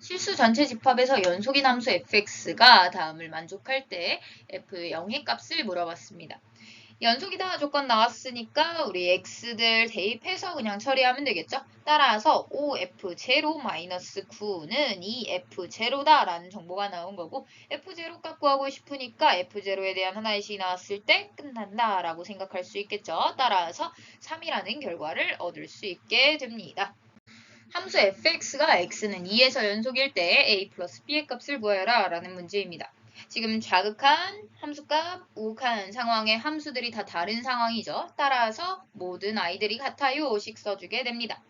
실수 전체 집합에서 연속인 함수 fx가 다음을 만족할 때 f의 영의 값을 물어봤습니다. 연속이다 조건 나왔으니까 우리 x들 대입해서 그냥 처리하면 되겠죠. 따라서 5f0-9는 이 f0다 라는 정보가 나온 거고 f0 값 구하고 싶으니까 f0에 대한 하나의 식이 나왔을 때 끝난다 라고 생각할 수 있겠죠. 따라서 3이라는 결과를 얻을 수 있게 됩니다. 함수 fx가 x는 2에서 연속일 때 a 플러스 b의 값을 구하여라 라는 문제입니다. 지금 자극한 함수값, 우극한 상황의 함수들이 다 다른 상황이죠. 따라서 모든 i들이 같아요 식 써주게 됩니다.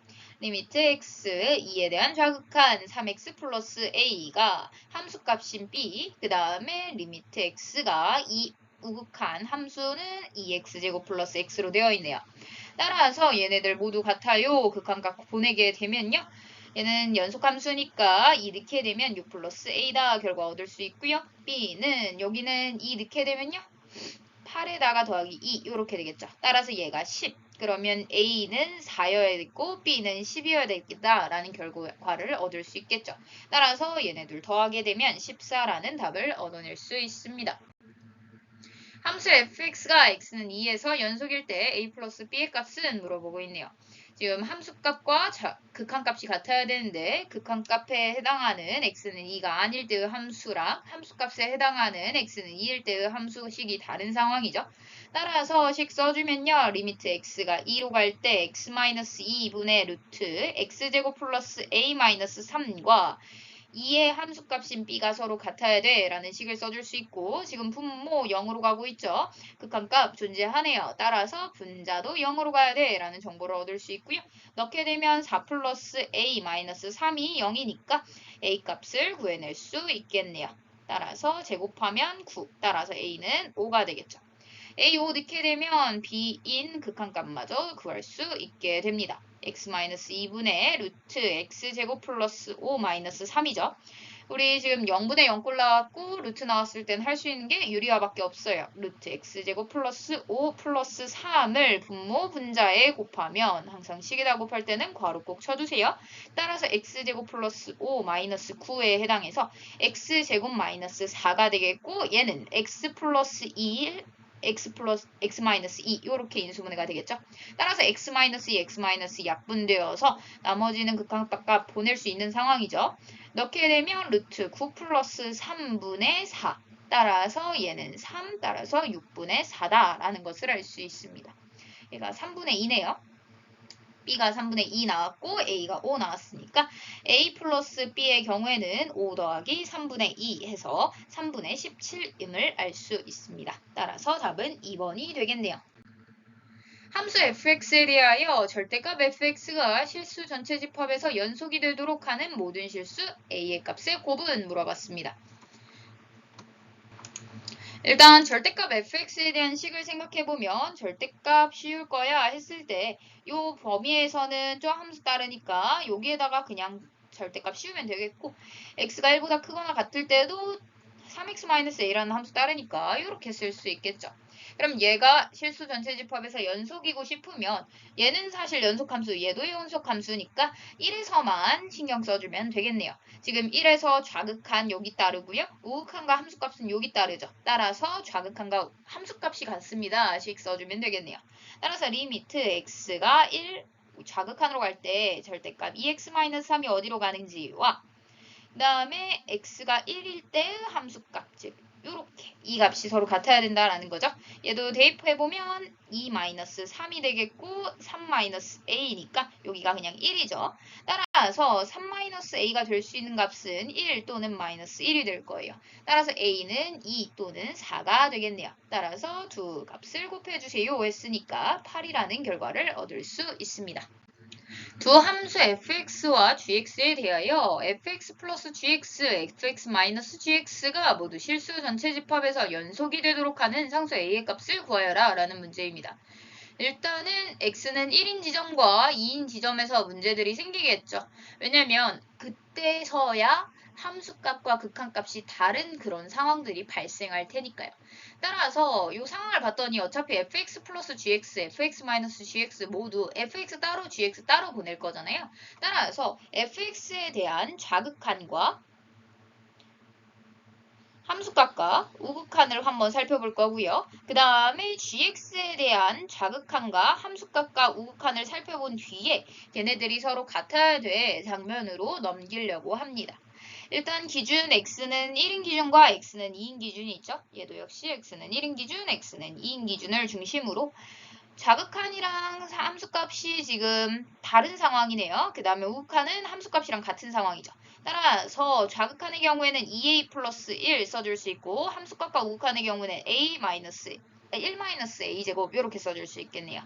리미트 x, 2에 대한 좌극한 3x 플러스 a가 함수값인 b, 그 다음에 리미트 x가 2 우극한 함수는 2x제곱 플러스 x로 되어 있네요. 따라서 얘네들 모두 같아요. 극한값 보내게 되면요. 얘는 연속함수니까 2 넣게 되면 6 플러스 a다 결과 얻을 수 있고요. b는 여기는 2 넣게 되면요. 8에다가 더하기 2 이렇게 되겠죠. 따라서 얘가 10. 그러면 a는 4여야 되고 b는 10이어야 되겠다라는 결과를 얻을 수 있겠죠. 따라서 얘네들 더하게 되면 14라는 답을 얻어낼 수 있습니다. 함수 fx가 x는 2에서 연속일 때 a 플러스 b의 값은 물어보고 있네요. 지금 함수값과 극한값이 같아야 되는데 극한값에 해당하는 x는 2가 아닐 때의 함수랑 함수값에 해당하는 x는 2일 때의 함수식이 다른 상황이죠. 따라서 식 써주면요. 리미트 x가 2로 갈 때 x-2분의 루트 x제곱 플러스 a-3과 2의 함수값인 b가 서로 같아야 돼 라는 식을 써줄 수 있고 지금 분모 0으로 가고 있죠. 극한값 존재하네요. 따라서 분자도 0으로 가야 돼 라는 정보를 얻을 수 있고요. 넣게 되면 4 플러스 a 마이너스 3이 0이니까 a 값을 구해낼 수 있겠네요. 따라서 제곱하면 9, 따라서 a는 5가 되겠죠. A5 넣게 되면 B인 극한값마저 구할 수 있게 됩니다. x-2분의 루트 x제곱 플러스 5-3이죠. 우리 지금 0분의 0꼴 나왔고 루트 나왔을 땐 할 수 있는 게 유리화밖에 없어요. 루트 x제곱 플러스 5 플러스 3을 분모 분자에 곱하면 항상 식에다 곱할 때는 괄호 꼭 쳐주세요. 따라서 x제곱 플러스 5 마이너스 9에 해당해서 x제곱 마이너스 4가 되겠고 얘는 x 플러스 2 x 플러스 x 마이너스 2 이렇게 인수분해가 되겠죠. 따라서 x 마이너스 2, x 마이너스 2 약분되어서 나머지는 극한값 보낼 수 있는 상황이죠. 넣게 되면 루트 9 플러스 3분의 4 따라서 얘는 3 따라서 6분의 4다라는 것을 알 수 있습니다. 얘가 3분의 2네요. b가 3분의 2 나왔고 a가 5 나왔으니까 a 플러스 b의 경우에는 5 더하기 3분의 2 해서 3분의 17임을 알 수 있습니다. 따라서 답은 2번이 되겠네요. 함수 fx에 대하여 절대값 fx가 실수 전체 집합에서 연속이 되도록 하는 모든 실수 a의 값의 곱은 물어봤습니다. 일단 절대값 fx에 대한 식을 생각해보면 절대값 쉬울 거야 했을 때 이 범위에서는 저 함수 따르니까 여기에다가 그냥 절대값 씌우면 되겠고 x가 1보다 크거나 같을 때도 3x-a라는 함수 따르니까 이렇게 쓸 수 있겠죠. 그럼 얘가 실수 전체 집합에서 연속이고 싶으면 얘는 사실 연속함수, 얘도 연속함수니까 1에서만 신경 써주면 되겠네요. 지금 1에서 좌극한 여기 따르고요. 우극한과 함수값은 여기 따르죠. 따라서 좌극한과 함수값이 같습니다. 식 써주면 되겠네요. 따라서 리미트 x가 1, 좌극한으로 갈 때 절대값 2x-3이 어디로 가는지와 그 다음에 x가 1일 때의 함수값, 즉 요렇게 이 값이 서로 같아야 된다라는 거죠. 얘도 대입해보면 2-3이 되겠고 3-a니까 여기가 그냥 1이죠. 따라서 3-a가 될 수 있는 값은 1 또는 마이너스 1이 될 거예요. 따라서 a는 2 또는 4가 되겠네요. 따라서 두 값을 곱해주세요 했으니까 8이라는 결과를 얻을 수 있습니다. 두 함수 fx와 gx에 대하여 fx 플러스 gx, fx 마이너스 gx가 모두 실수 전체 집합에서 연속이 되도록 하는 상수 a의 값을 구하여라 라는 문제입니다. 일단은 x는 1인 지점과 2인 지점에서 문제들이 생기겠죠. 왜냐면 그때서야 함수값과 극한값이 다른 그런 상황들이 발생할 테니까요. 따라서 이 상황을 봤더니 어차피 fx 플러스 gx, fx 마이너스 gx 모두 fx 따로 gx 따로 보낼 거잖아요. 따라서 fx에 대한 좌극한과 함수값과 우극한을 한번 살펴볼 거고요. 그 다음에 gx에 대한 좌극한과 함수값과 우극한을 살펴본 뒤에 걔네들이 서로 같아야 될 장면으로 넘기려고 합니다. 일단 기준 x는 1인 기준과 x는 2인 기준이 있죠. 얘도 역시 x는 1인 기준, x는 2인 기준을 중심으로 좌극한이랑 함수값이 지금 다른 상황이네요. 그 다음에 우극한은 함수값이랑 같은 상황이죠. 따라서 좌극한의 경우에는 2a 플러스 1 써줄 수 있고 함수값과 우극한의 경우는 a 마이너스 1 마이너스 a 제곱 이렇게 써줄 수 있겠네요.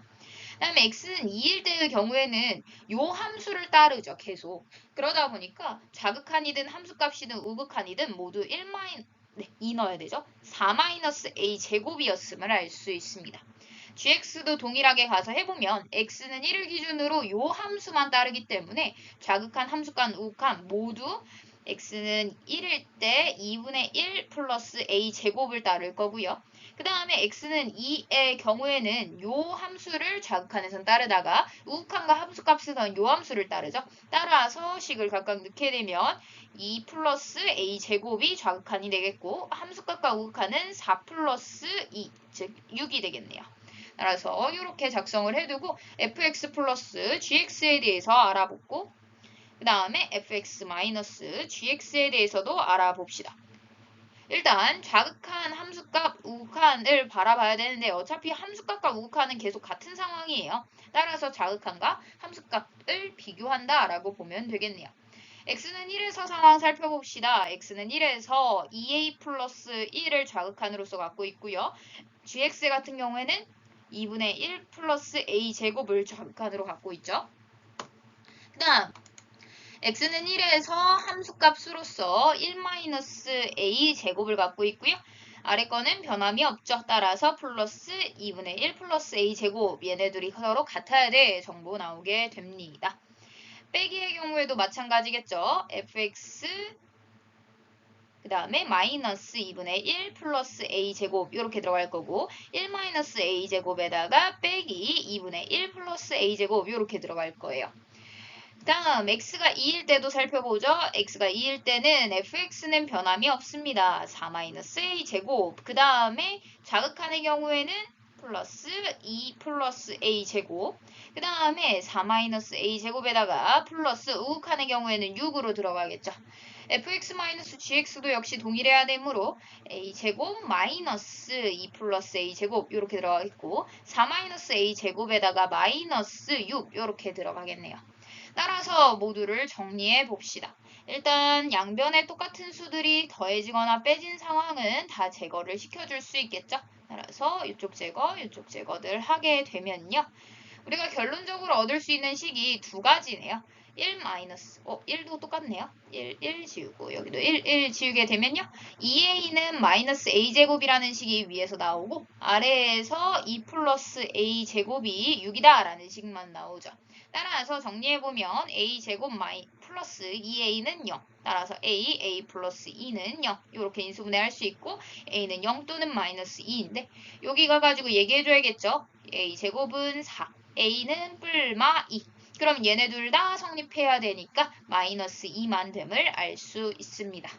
그 다음에 x는 2일 때의 경우에는 요 함수를 따르죠. 계속. 그러다 보니까 좌극한이든 함수값이든 우극한이든 모두 2 넣어야 되죠. 4 마이너스 a 제곱이었음을 알 수 있습니다. gx도 동일하게 가서 해보면 x는 1을 기준으로 요 함수만 따르기 때문에 좌극한, 함수간, 우극한 모두 x는 1일 때 2분의 1 플러스 a 제곱을 따를 거고요. 그 다음에 x는 2의 경우에는 요 함수를 좌극한에선 따르다가 우극한과 함수값에선 요 함수를 따르죠. 따라서 식을 각각 넣게 되면 2 플러스 a 제곱이 좌극한이 되겠고 함수값과 우극한은 4 플러스 2, 즉 6이 되겠네요. 따라서 이렇게 작성을 해두고 fx 플러스 gx에 대해서 알아보고 그 다음에 fx 마이너스 gx에 대해서도 알아봅시다. 일단 좌극한, 함수값, 우극한을 바라봐야 되는데 어차피 함수값과 우극한은 계속 같은 상황이에요. 따라서 좌극한과 함수값을 비교한다 라고 보면 되겠네요. x는 1에서 상황 살펴봅시다. x는 1에서 2a 플러스 1을 좌극한으로서 갖고 있고요. gx 같은 경우에는 2분의 1 플러스 a 제곱을 좌극한으로 갖고 있죠. 그 다음 x는 1에서 함수값으로서 1-a 제곱을 갖고 있고요. 아래 거는 변함이 없죠. 따라서 플러스 2분의 1 플러스 a 제곱 얘네들이 서로 같아야 돼 정보 나오게 됩니다. 빼기의 경우에도 마찬가지겠죠. fx 그 다음에 마이너스 2분의 1 플러스 a 제곱 이렇게 들어갈 거고 1 마이너스 a 제곱에다가 빼기 2분의 1 플러스 a 제곱 이렇게 들어갈 거예요. 다음 x가 2일 때도 살펴보죠. x가 2일 때는 fx는 변함이 없습니다. 4-a 제곱 그 다음에 자극한의 경우에는 플러스 2 플러스 a 제곱 그 다음에 4-a 제곱에다가 플러스 우극한의 경우에는 6으로 들어가겠죠. fx-gx도 역시 동일해야 되므로 a 제곱 마이너스 2 플러스 a 제곱 이렇게 들어가겠고 4-a 제곱에다가 마이너스 6 이렇게 들어가겠네요. 따라서 모두를 정리해 봅시다. 일단 양변에 똑같은 수들이 더해지거나 빼진 상황은 다 제거를 시켜줄 수 있겠죠. 따라서 이쪽 제거, 이쪽 제거들 하게 되면요. 우리가 결론적으로 얻을 수 있는 식이 두 가지네요. 1 마이너스, 1도 똑같네요. 1 지우고 여기도 1 지우게 되면요. 2a는 마이너스 a제곱이라는 식이 위에서 나오고 아래에서 2 플러스 a제곱이 6이다 라는 식만 나오죠. 따라서 정리해보면 a제곱 플러스 2a는 0. 따라서 a 플러스 2는 0. 이렇게 인수분해할 수 있고 a는 0 또는 마이너스 2인데 여기 가가지고 얘기해줘야겠죠. a제곱은 4. a는 뿔마 2. 그럼 얘네 둘 다 성립해야 되니까 마이너스 2만 됨을 알 수 있습니다.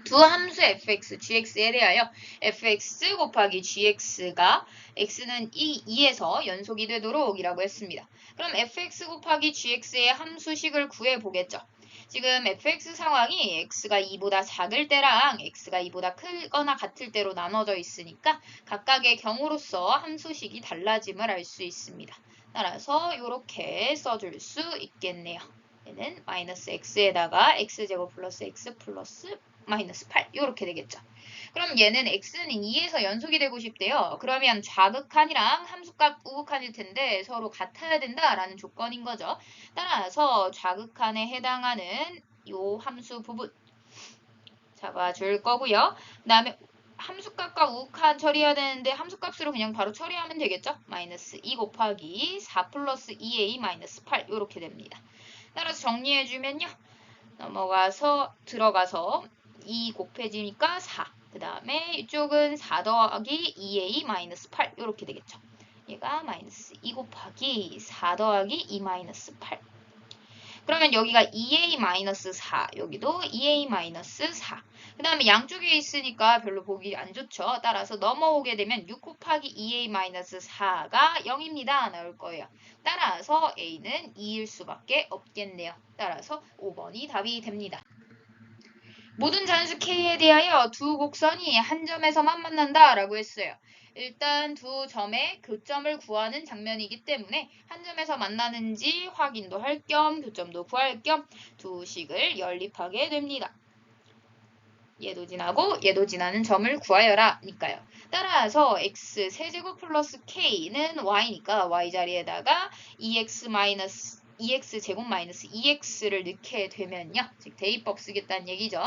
두 함수 fx, gx에 대하여 fx 곱하기 gx가 x는 2에서 연속이 되도록 이라고 했습니다. 그럼 fx 곱하기 gx의 함수식을 구해보겠죠. 지금 fx 상황이 x가 2보다 작을 때랑 x가 2보다 크거나 같을 때로 나눠져 있으니까 각각의 경우로서 함수식이 달라짐을 알 수 있습니다. 따라서 이렇게 써줄 수 있겠네요. 얘는 마이너스 x에다가 x제곱 플러스 x 플러스 마이너스 8 이렇게 되겠죠. 그럼 얘는 x는 2에서 연속이 되고 싶대요. 그러면 좌극한이랑 함수값 우극한일 텐데 서로 같아야 된다라는 조건인 거죠. 따라서 좌극한에 해당하는 요 함수 부분 잡아줄 거고요. 그 다음에 함수값과 우극한 처리해야 되는데 함수값으로 그냥 바로 처리하면 되겠죠. 마이너스 2 곱하기 4 플러스 2a 마이너스 8 이렇게 됩니다. 따라서 정리해주면요. 넘어가서 들어가서 2 곱해지니까 4. 그 다음에 이쪽은 4 더하기 2a 마이너스 8 이렇게 되겠죠. 얘가 마이너스 2 곱하기 4 더하기 2 마이너스 8. 그러면 여기가 2a-4, 여기도 2a-4. 그 다음에 양쪽에 있으니까 별로 보기 안 좋죠. 따라서 넘어오게 되면 6 곱하기 2a-4가 0입니다. 나올 거예요. 따라서 a는 2일 수밖에 없겠네요. 따라서 5번이 답이 됩니다. 모든 잔수 K에 대하여 두 곡선이 한 점에서만 만난다라고 했어요. 일단 두 점의 교점을 구하는 장면이기 때문에 한 점에서 만나는지 확인도 할 겸 교점도 구할 겸 두 식을 연립하게 됩니다. 얘도 지나고 얘도 지나는 점을 구하여라 니까요. 따라서 x 세제곱 플러스 k는 y니까 y 자리에다가 2x 제곱 마이너스 2x를 넣게 되면요. 즉 대입법 쓰겠다는 얘기죠.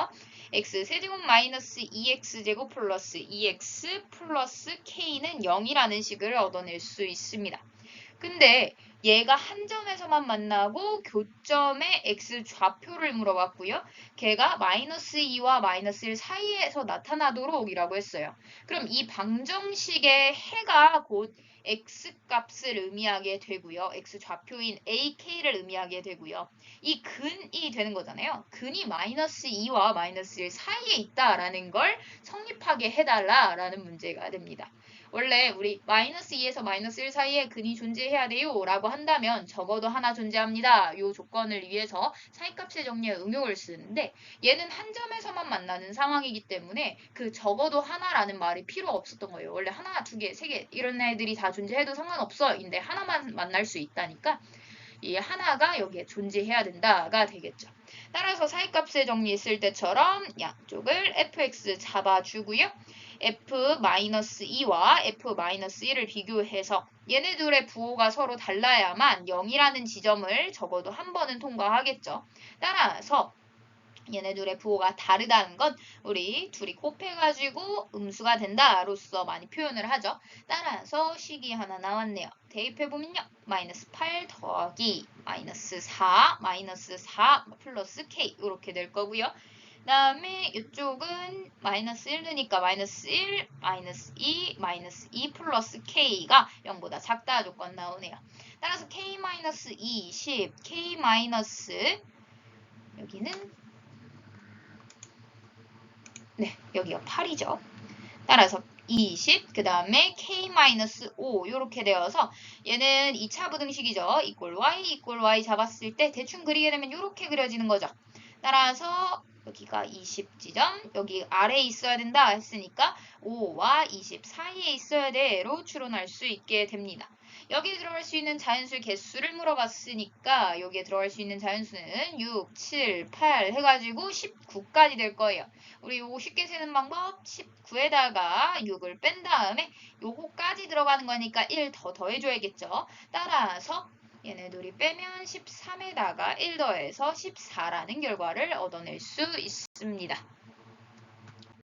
x 세제곱 마이너스 2x 제곱 플러스 2x 플러스 k는 0이라는 식을 얻어낼 수 있습니다. 근데 얘가 한 점에서만 만나고 교점의 x 좌표를 물어봤고요. 걔가 마이너스 2와 마이너스 1 사이에서 나타나도록 이라고 했어요. 그럼 이 방정식의 해가 곧 x 값을 의미하게 되고요. x 좌표인 ak를 의미하게 되고요. 이 근이 되는 거잖아요. 근이 마이너스 2와 마이너스 1 사이에 있다라는 걸 성립하게 해달라라는 문제가 됩니다. 원래 우리 마이너스 2에서 마이너스 1 사이에 근이 존재해야 돼요 라고 한다면 적어도 하나 존재합니다. 이 조건을 위해서 사이값의 정리에 응용을 쓰는데 얘는 한 점에서만 만나는 상황이기 때문에 그 적어도 하나라는 말이 필요 없었던 거예요. 원래 하나, 두 개, 세 개 이런 애들이 다 존재해도 상관없어. 인데 하나만 만날 수 있다니까 이 하나가 여기에 존재해야 된다가 되겠죠. 따라서 사이값의 정리 있을 때처럼 양쪽을 fx 잡아주고요. f-2와 f-1을 비교해서 얘네들의 부호가 서로 달라야만 0이라는 지점을 적어도 한 번은 통과하겠죠. 따라서 얘네들의 부호가 다르다는 건 우리 둘이 곱해가지고 음수가 된다로서 많이 표현을 하죠. 따라서 식이 하나 나왔네요. 대입해보면요. 마이너스 8 더하기 마이너스 4 플러스 k 이렇게 될 거고요. 그 다음에 이쪽은 마이너스 1 넣으니까 마이너스 1, 마이너스 2, 마이너스 2 플러스 k가 0보다 작다 조건 나오네요. 따라서 k-20, k- 여기는 여기가 8이죠. 따라서 20, 그 다음에 k-5 이렇게 되어서 얘는 2차 부등식이죠. 이꼴 y 잡았을 때 대충 그리게 되면 이렇게 그려지는 거죠. 따라서 여기가 20지점, 여기 아래에 있어야 된다 했으니까 5와 20 사이에 있어야 돼로 추론할 수 있게 됩니다. 여기에 들어갈 수 있는 자연수의 개수를 물어봤으니까 여기에 들어갈 수 있는 자연수는 6, 7, 8 해가지고 19까지 될 거예요. 우리 요거 쉽게 세는 방법 19에다가 6을 뺀 다음에 요거까지 들어가는 거니까 1 더 더해줘야겠죠. 따라서 얘네들이 빼면 13에다가 1 더해서 14라는 결과를 얻어낼 수 있습니다.